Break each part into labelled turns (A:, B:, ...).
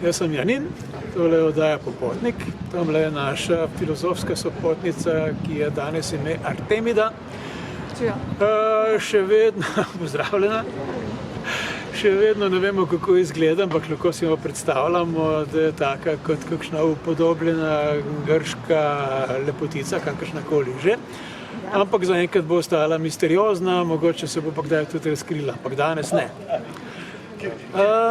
A: Jaz sem Janin, tole je oddaja Popotnik, tamle je naša filozofska sopotnica, ki je danes ime Artemida. Še vedno, pozdravljena, še vedno ne vemo, kako izgleda, ampak lahko si jo predstavljamo, da je taka kot kakšna upodobljena grška lepotica, kakršnakoli že. Ampak zaenkrat bo ostala misteriozna, mogoče se bo pa kdaj tudi razkrila, ampak danes ne.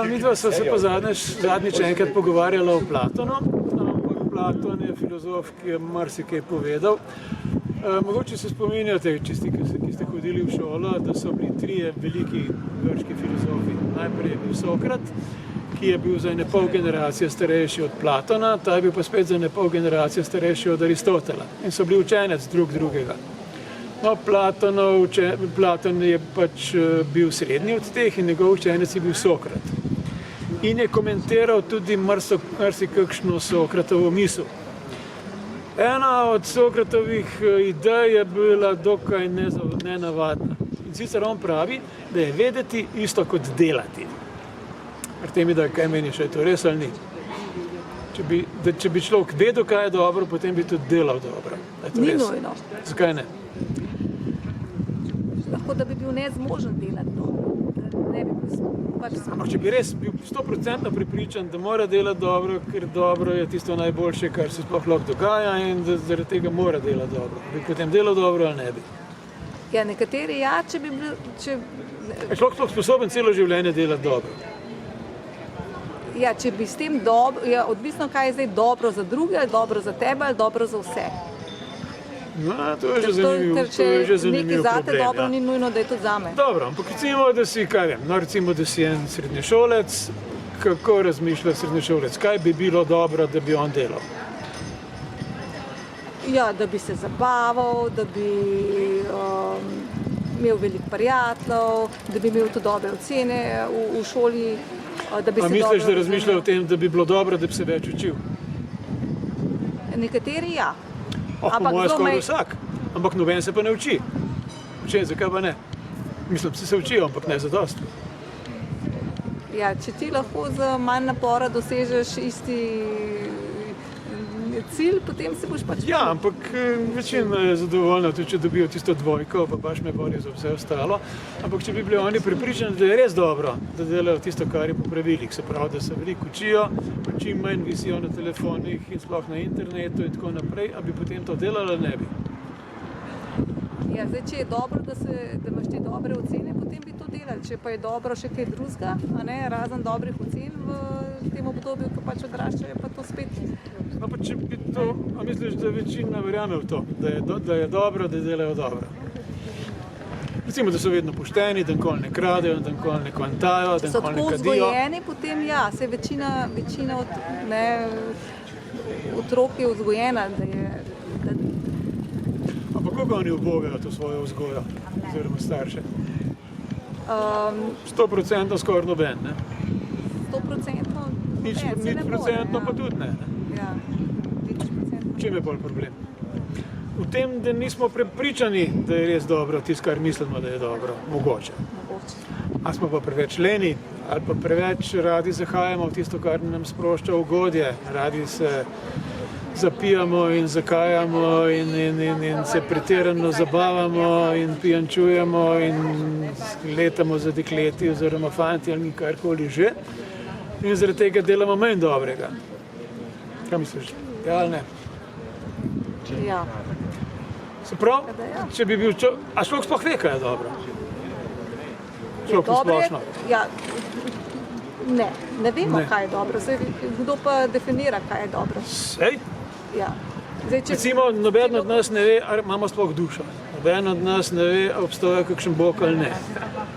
A: Midva sva se pa zadnjič enkrat pogovarjala o Platonu, ampak Platon je filozof, ki je marsikaj povedal. Mogoče se spominjate, čisti, ki ste hodili v šolo, da so bili trije veliki grški filozofi. Najprej je bil Sokrat, ki je bil za ene pol generacije starejši od Platona, ta je bil pa spet za ene pol generacije starejši od Aristotela in so bili učenec drug drugega. No, Platon je pač bil srednji od teh in njegov učenec je bil Sokrat. In je komentiral tudi marsikakšno Sokratovo misel. Ena od Sokratovih idej je bila dokaj nenavadna. In sicer on pravi, da je vedeti isto kot delati. Artemida, kaj meniš, je to res ali ni? Če bi človek vedel, kaj je dobro, potem bi tudi delal dobro.
B: Ni nujno.
A: Zakaj ne?
B: Lahko, da bi bil nezmožen delati dobro.
A: Ampak če bi res bil 100% prepričan, da mora delati dobro, ker dobro je tisto najboljše, kar se sploh lahko dogaja in da zaradi tega mora delati dobro. Bi potem delal dobro ali ne bi?
B: Ja, nekateri ja, če bi bil...
A: Je človek sploh sposoben celo življenje delati dobro?
B: Ja, če bi s tem dobro... Ja, odvisno, kaj je zdaj dobro za druge, ali dobro za tebe, ali dobro za vse.
A: No, to je že zanimiv problem.
B: Nekaj zate dobro, ni nujno, da je to zame.
A: Dobro, ampak recimo, da si, kaj vem, recimo, da si en srednješolec, kako razmišlja srednješolec? Kaj bi bilo dobro, da bi on delal?
B: Ja, da bi se zabaval, da bi imel veliko prijateljev, da bi imel tudi dobre ocene v šoli, da bi se dobro...
A: misliš, da razmišlja o tem, da bi bilo dobro, da bi se več učil?
B: Nekateri ja.
A: Po moje skoraj vsak, ampak noben se pa ne uči. Učen, zakaj pa ne? Mislim, se učijo, ampak ne zadosti.
B: Ja, če ti lahko z manj napora dosežeš isti cilj, potem se boš pač učil.
A: Ja, ampak večina je zadovoljna, tudi če dobijo tisto dvojko, pa baš me boli za vse ostalo. Ampak če bi bili oni prepričani, da je res dobro, da delajo tisto, kar je po pravilih, se pravi, da se veliko učijo, pa čim manj visijo na telefonih in sploh na internetu in tako naprej, a bi potem to delali ali ne bi?
B: Ja, zdaj, če je dobro, da imaš te dobre ocene, potem bi to delali. Če pa je dobro še kaj drugega, razen dobrih ocen v tem obdobju, ko pač odraščajo, pa to spet...
A: No, pa če bi to, a misliš, da večina verjame v to, da je dobro, da delajo dobro? Recimo, da so vedno pošteni, da nikoli ne kradejo, da nikoli ne kvantajo, da nikoli ne kadijo.
B: So tako vzgojeni, potem ja, se večina otrok je vzgojena, da je...
A: Ampak kako oni ubogajo to svojo vzgojo, oziroma starše? 100% skoraj noben, ne?
B: 100%
A: Nič procentno pa tudi ne.
B: Ja,
A: v čem je bolj problem? V tem, da nismo prepričani, da je res dobro tisto, kar mislimo, da je dobro. Mogoče. A smo pa preveč leni ali pa preveč radi zahajamo v tisto, kar nam sprošča ugodje. Radi se zapijamo in zakajamo in se pretirano zabavamo in pijančujemo in letamo za dekleti oziroma fanti ali karkoli že. In zaradi tega delamo manj dobrega. Kaj misliš? Ja ali ne?
B: Ja.
A: Se pravi, če bi bil a človek sploh ve, kaj je dobro? Človek splošno.
B: Ja, ne vemo, kaj je dobro. Kdo pa definira, kaj je dobro?
A: Sej?
B: Ja.
A: Recimo, noben od nas ne ve, ali imamo sploh dušo. Noben od nas ne ve, ali obstoja kakšen Bog ali ne.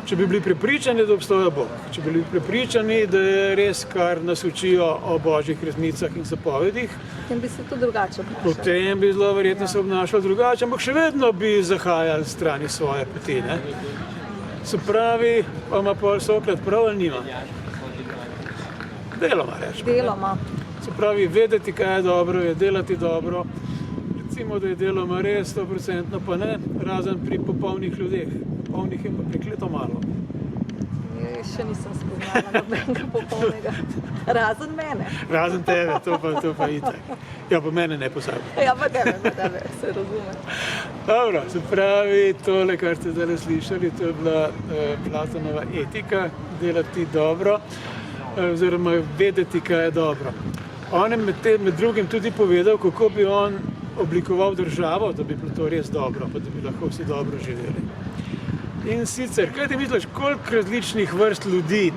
A: Če bi bili prepričani, da obstoja Bog, če bi bili prepričani, da je res, kar nas učijo o božjih resnicah in zapovedih,
B: potem bi se to drugače obnašali.
A: Potem bi zelo verjetno se obnašali drugače, ampak še vedno bi zahajali strani svoje poti, ne? Se pravi, pa ima pol Sokrat prav ali nima? Deloma rečemo.
B: Deloma.
A: Se pravi, vedeti, kaj je dobro, je delati dobro. Recimo, da je deloma res, 100% pa ne, razen pri popolnih ljudeh. Popolnih je pa prekleto malo.
B: še nisem spoznala nobenega popolnega. Razen mene.
A: Razen tebe, to pa itak. Ja, pa mene ne pozabi.
B: Ja, pa tebe, se razume.
A: Dobro, se pravi, tole, kar ste zdaj slišali, to je bila Platonova etika, delati dobro, oziroma vedeti, kaj je dobro. On je med drugim tudi povedal, kako bi on oblikoval državo, da bi bilo to res dobro, pa da bi lahko vsi dobro živeli. In sicer, kaj ti misliš, koliko različnih vrst ljudi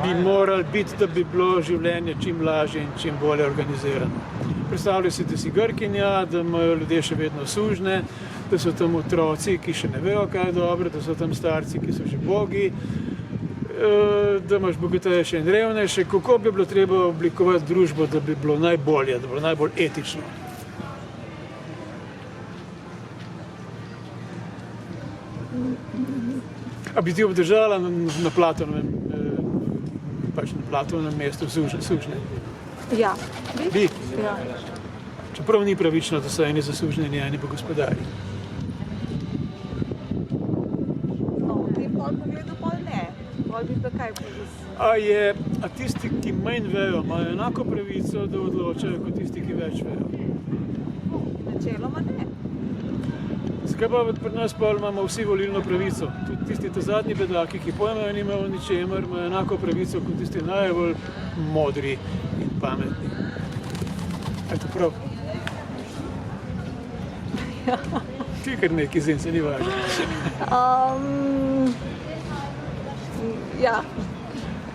A: bi morali biti, da bi bilo življenje čim lažje in čim bolje organizirano? Predstavljaj si, da si Grkinja, da imajo ljudje še vedno sužnje, da so tam otroci, ki še ne vejo, kaj je dobro, da so tam starci, ki so že bogi, da imaš bogatejše in revnejše. Kako bi bilo treba oblikovati družbo, da bi bilo najbolje, da bi bilo najbolj etično? A bi ti obdržala na Platonovem mestu sužnje?
B: Ja.
A: Bi?
B: Ja.
A: Čeprav ni pravično, da so eni zasužnjeni, eni pa gospodarji.
B: No, v tem pogledu pol ne. Pol bi pa kaj
A: A tisti, ki manj vejo, imajo enako pravico, da odločajo, kot tisti, ki več vejo?
B: Načeloma ne.
A: Zakaj pa pri nas pol imamo vsi volilno pravico? Tudi tisti zadnji bedaki, ki pojma nimajo o ničemer, imajo enako pravico kot tisti najbolj modri in pametni. Je to prav? Ti kar neki zim, se ni važno.
B: Ja.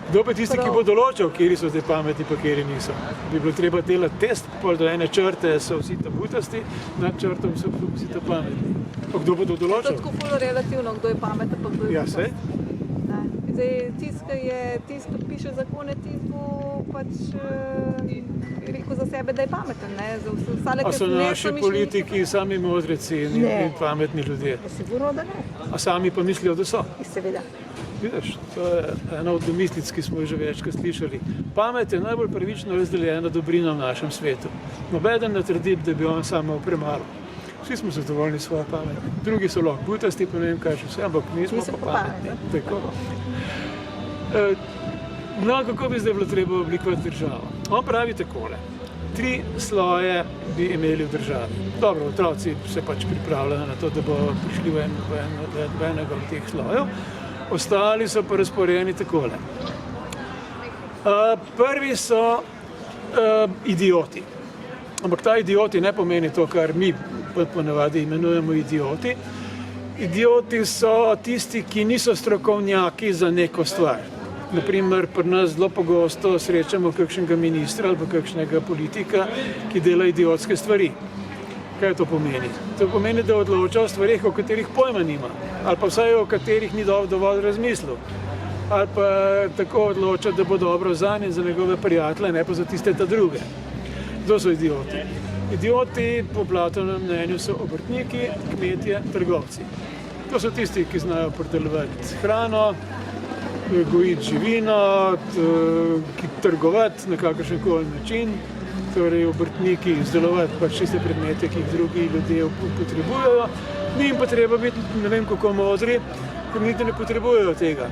A: Kdo pa tisti, ki bo določal, kjeri so zdaj pametni, pa kjeri niso? Bi bilo treba delati test, pol do ene črte so vsi ta butasti, nad črtom so vsi ta pametni. Pa kdo bo to določal?
B: To je tako ful relativno, kdo je pameten, pa kdo je
A: Ja, sej?
B: Zdaj, tisti, ki piše zakone, tisti bo pač rekel za sebe, da je pameten, ne?
A: A so naši politiki sami modreci in pametni ljudje?
B: Sigurno, da ne.
A: A sami pa mislijo, da so?
B: Seveda.
A: Vidiš, to je ena od domislic, ki smo jo že večkrat slišali. Pamet je najbolj pravično razdeljena dobrina v našem svetu. Nobeden ne trdi, da bi on sam imel premalo. Vsi smo zadovoljni s svojo pametjo. Drugi so lahko butasti, pa ne vem kaj še vse, ampak mi smo pa pametni. Tako. No, kako bi zdaj bilo treba oblikovati državo? On pravi takole. 3 sloje bi imeli v državi. Dobro, otroci se pač pripravljajo na to, da bo prišli v enega od teh slojev. Ostali so pa razporejeni takole. Prvi so idioti. Ampak ta idioti ne pomeni to, kar mi ponavadi imenujemo idioti. Idioti so tisti, ki niso strokovnjaki za neko stvar. Naprimer, pri nas zelo pogosto srečamo kakšnega ministra ali pa kakšnega politika, ki dela idiotske stvari. Kaj to pomeni? To pomeni, da odloča o stvarih, o katerih pojma nima. Ali pa vsaj o katerih ni dovolj razmislil. Ali pa tako odloča, da bo dobro zanj in za njegove prijatelje, ne pa za tiste ta druge. Kdo so idioti? Idioti, po Platonovem mnenju, so obrtniki, kmetje, trgovci. To so tisti, ki znajo pridelovati hrano, gojiti živino, trgovati na kakršen koli način, torej obrtniki izdelovati pač tiste predmete, ki jih drugi ljudje potrebujejo. Ni jim pa treba biti ne vem kako modri, ker niti ne potrebujejo tega.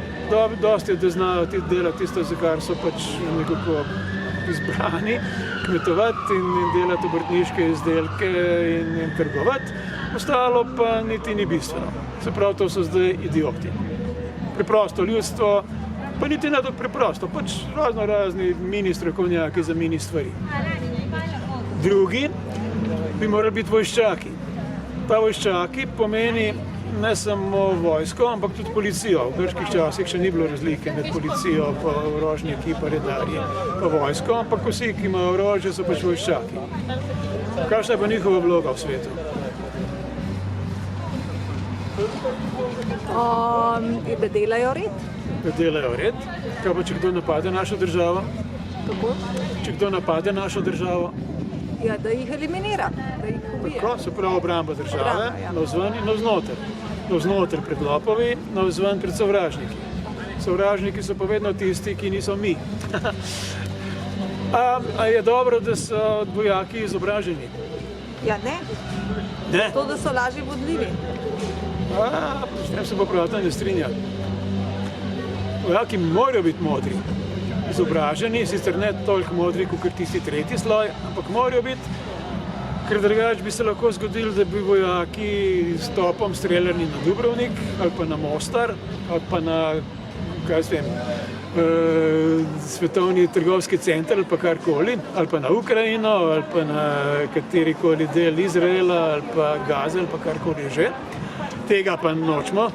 A: Dosti je, da znajo delati tisto, za kar so pač nekako izbrani, kmetovati in delati obrtniške izdelke in trgovati. Ostalo pa niti ni bistveno. Se pravi, to so zdaj idioti. Preprosto ljudstvo, pa niti ne tako preprosto, pač razni mini strokovnjaki za mini stvari. Drugi bi morali biti vojščaki. Ta vojščaki pomeni ne samo vojsko, ampak tudi policijo. V grških časih še ni bilo razlike med policijo, pa orožniki, pa redarji, pa vojsko, ampak vsi, ki imajo orožje, so pač vojščaki. Kakšna je pa njihova vloga v svetu?
B: Da delajo red.
A: Da delajo red. Kaj pa, če kdo napade našo državo?
B: Kako?
A: Če kdo napade našo državo?
B: Ja, da jih eliminira, da jih ubije.
A: Tako, se pravi obramba države, navzven in navznoter. Navznoter pred lopovi, navzven pred sovražniki. Sovražniki so pa vedno tisti, ki niso mi. A je dobro, da so vojaki izobraženi?
B: Ja, ne.
A: Ne?
B: To, da so lažje vodljivi.
A: S tem se pa pravzaprav ne strinja. vojaki morajo biti modri, izobraženi, sicer ne toliko modri kot tisti tretji sloj, ampak morajo biti, ker drugače bi se lahko zgodilo, da bi vojaki s topom streljali na Dubrovnik ali pa na Mostar ali pa na, kaj vem, svetovni trgovski center ali pa karkoli, ali pa na Ukrajino ali pa na katerikoli del Izraela ali pa Gaze ali pa karkoli že. Tega pa nočemo.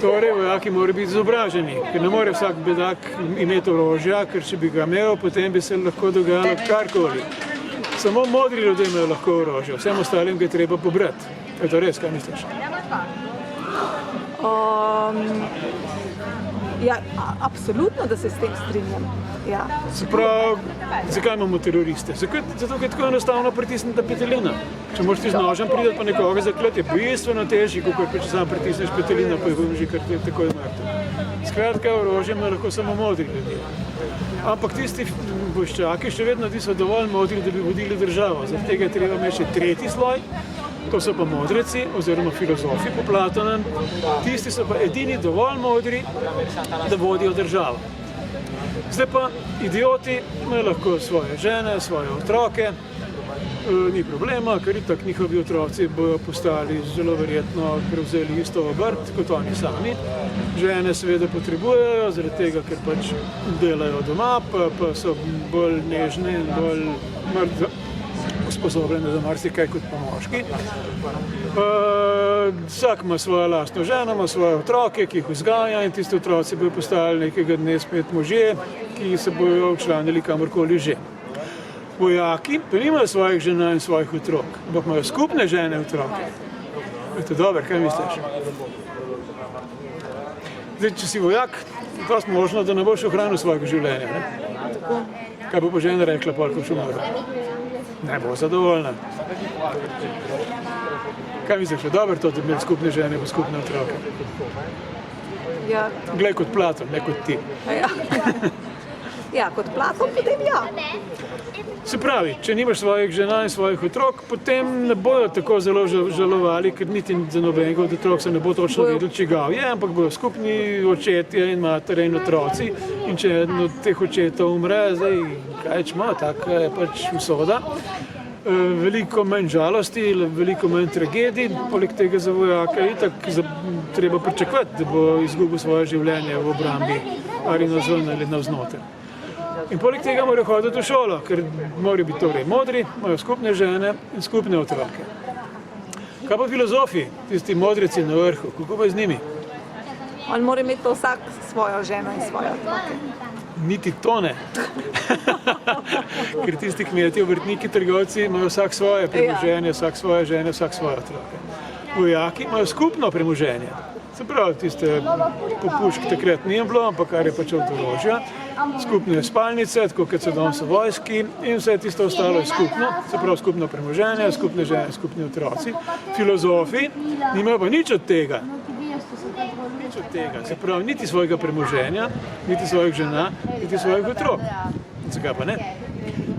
A: Torej, vojaki morajo biti izobraženi, ker ne more vsak bedak imeti orožja, ker če bi ga imel, potem bi se lahko dogajalo karkoli. Samo modri ljudje imajo lahko orožje, vsem ostalim ga je treba pobrati. Je to res, kaj misliš?
B: Ja, absolutno, da se s tem strinjam. Ja.
A: Se pravi, zakaj imamo teroriste? Zato, ker je tako enostavno pritisniti petelina. Če moraš ti z nožem priti pa nekoga zaklati, je bistveno težje, kot če sam pritisneš petelina, pa je bom že kar takoj mrtev. Skratka, orožje ima lahko samo modri ljudje. Ampak tisti vojščaki še vedno niso dovolj modri, da bi vodili državo. Zaradi tega je treba imeti še tretji sloj, to so pa modreci oziroma filozofi po Platonem. Tisti so pa edini dovolj modri, da vodijo državo. Zdaj pa idioti imajo lahko svoje žene, svoje otroke, ni problema, ker itak njihovi otroci bojo postali zelo verjetno prevzeli isto obrt kot oni sami. Žene seveda potrebujejo, zaradi tega, ker pač delajo doma, pa so bolj nežne in bolj usposobljene za marsikaj kot pa moški. Vsak ima svojo lastno ženo, ima svoje otroke, ki jih vzgaja in tisti otroci bojo postali nekega dne spet možje, ki se bojo včlanili kamorkoli že. Vojaki pa nimajo svojih žena in svojih otrok, ampak imajo skupne žene in otroke. Je to dobro, kaj misliš? Zdaj, če si vojak, je dosti možno, da ne boš ohranil svojega življenja. Ne? Kaj bo pa žena rekla, ko boš umrl? Ne bo zadovoljna. Kaj misliš, je dobro to, da bi imeli skupne žene in skupne otroke?
B: Ja.
A: Glej kot Platon, ne kot ti.
B: Ja. Ja, kot Platon, potem ja.
A: Se pravi, če nimaš svojih žena in svojih otrok, potem ne bodo tako zelo žalovali, ker niti za nobenega od otrok se ne bo točno vedel, čigav je, ampak bodo skupni očetje in matere in otroci. In če eden od teh očetov umre, zdaj, kaj čemo, taka je pač usoda. Veliko manj žalosti, veliko manj tragedij, poleg tega za vojaka itak treba pričakovati, da bo izgubil svoje življenje v obrambi ali navzven ali navznoter. In poleg tega morajo hoditi v šolo, ker morajo biti torej modri, imajo skupne žene in skupne otroke. Kaj pa filozofi, tisti modreci na vrhu, kako pa z njimi?
B: On mora imeti vsak svojo ženo in svoje otroke.
A: Niti to ne. Ker tisti kmetje, obrtniki, trgovci imajo vsak svoje premoženje, vsak svoje žene, vsak svoje otroke. Vojaki imajo skupno premoženje. Se pravi, tiste popušk takrat ni bilo, ampak kar je pač od orožja. Skupne spalnice, tako kot so danes v vojski, in vse tisto ostalo je skupno, se pravi skupno premoženje, skupne žene, skupni otroci. Filozofi nimajo pa nič od tega. Nič od tega. Se pravi, niti svojega premoženja, niti svojih žena, niti svojih otrok. Zakaj pa ne?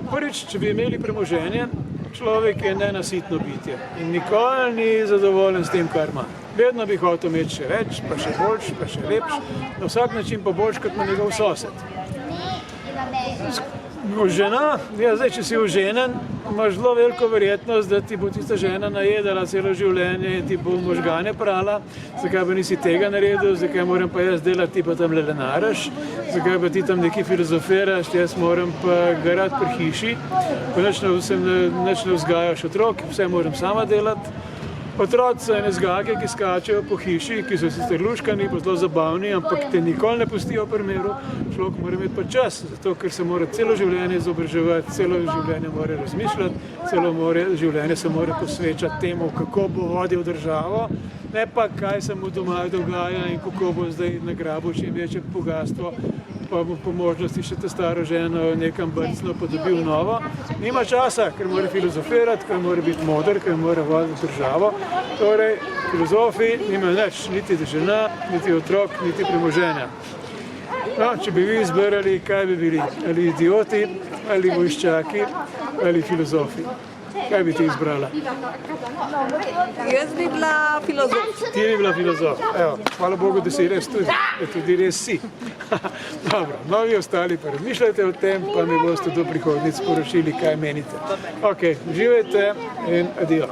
A: Prvič, če bi imeli premoženje, človek je nenasitno bitje in nikoli ni zadovoljen s tem, kar ima. Vedno bi hotel imeti še več, pa še boljš, pa še lepš, na vsak način pa boljš kot ima njegov sosed. Žena, ja, zdaj, če si oženen, imaš zelo veliko verjetnost, da ti bo tista žena najedala celo življenje in ti bo možgane prala. Zakaj pa nisi tega naredil, zakaj moram pa jaz delati, ti pa tam lenaraš, zakaj pa ti tam nekaj filozofiraš, jaz moram pa garati pri hiši, pa nič ne vzgajaš otrok, vse moram sama delati. Otroci so ene zgage, ki skačejo po hiši, ki so sicer luškani, pa zelo zabavni, ampak te nikoli ne pustijo pri miru. Človek mora imeti pa čas, zato ker se mora celo življenje izobraževati, celo življenje mora razmišljati, celo življenje se mora posvečati temu, kako bo vodil državo, ne pa kaj se mu doma dogaja in kako bo zdaj nagrabil čim večje bogastvo, pa bo po možnosti še te staro ženo nekam brcno pa dobil novo. Nima časa, ker mora filozofirati, ker mora biti moder, ker mora voditi državo. Torej, filozofi nimajo nič, niti žena, niti otrok, niti premoženja. No, če bi vi izberali, kaj bi bili? Ali idioti, ali vojščaki, ali filozofi? Kaj bi ti izbrala?
B: Jaz bi bila filozof.
A: Ti bi bila filozof. Evo, hvala Bogu, da si res tudi res si. Dobro, no vi ostali pa razmišljajte o tem, pa mi boste do prihodnjič sporočili, kaj menite. Ok, uživajte in adijo.